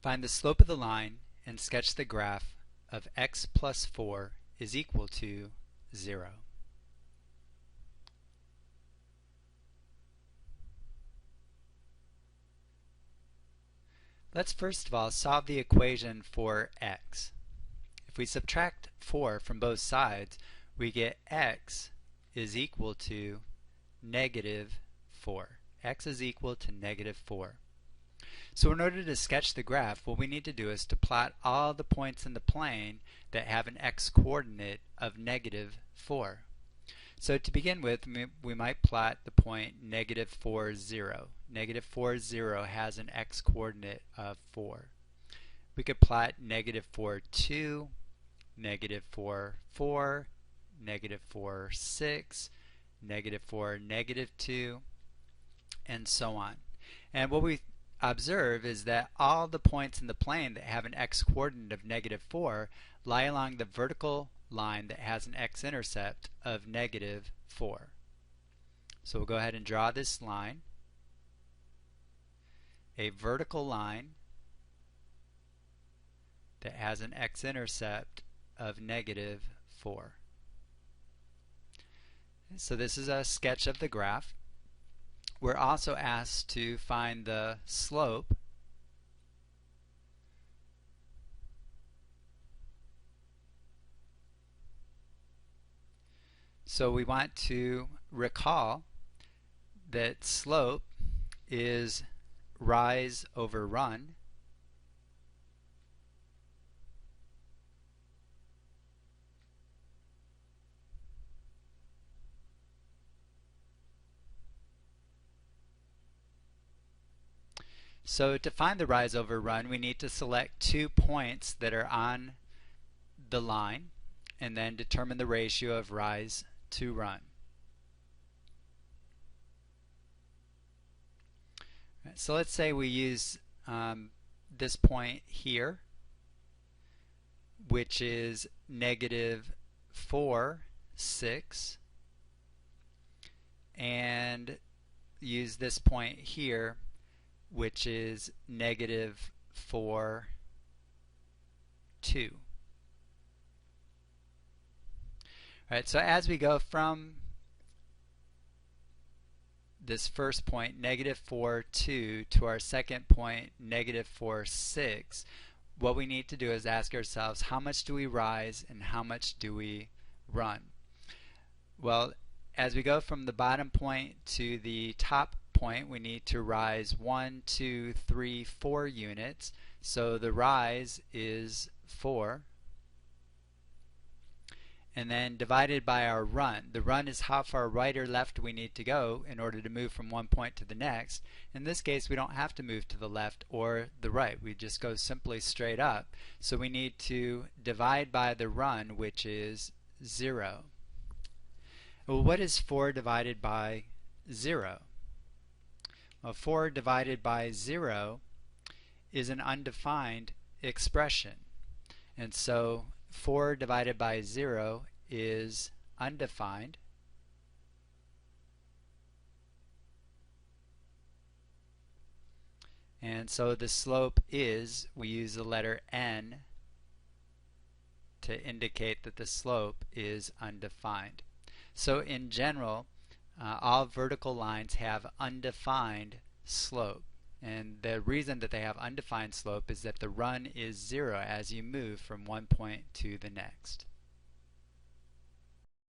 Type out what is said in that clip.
Find the slope of the line and sketch the graph of x plus 4 is equal to 0. Let's first of all solve the equation for x. If we subtract 4 from both sides, we get x is equal to negative 4. X is equal to negative 4. So in order to sketch the graph, what we need to do is to plot all the points in the plane that have an x-coordinate of negative 4. So to begin with, we might plot the point negative 4, 0. Negative 4, 0 has an x-coordinate of 4. We could plot negative 4, 2, negative 4, 4, negative 4, 6, negative 4, negative 2, and so on. And what we observe is that all the points in the plane that have an x-coordinate of negative 4 lie along the vertical line that has an x-intercept of negative 4. So we'll go ahead and draw this line, a vertical line that has an x-intercept of negative 4. So this is a sketch of the graph. We're also asked to find the slope so we want to recall that slope is rise over run, so to find the rise over run, we need to select 2 points that are on the line and then determine the ratio of rise to run. So let's say we use this point here, which is negative 4, 6, and use this point here, which is negative 4, 2. Alright, so as we go from this first point, negative 4, 2, to our second point, negative 4, 6, what we need to do is ask ourselves, how much do we rise and how much do we run? Well, as we go from the bottom point to the top point, we need to rise 1, 2, 3, 4 units. So the rise is 4. And then divided by our run. The run is how far right or left we need to go in order to move from one point to the next. In this case, we don't have to move to the left or the right. We just go simply straight up. So we need to divide by the run, which is 0. Well, what is 4 divided by 0? Well, 4 divided by 0 is an undefined expression. And so 4 divided by 0 is undefined. And so the slope is, we use the letter n to indicate that the slope is undefined. So in general, all vertical lines have undefined slope. And the reason that they have undefined slope is that the run is 0 as you move from one point to the next.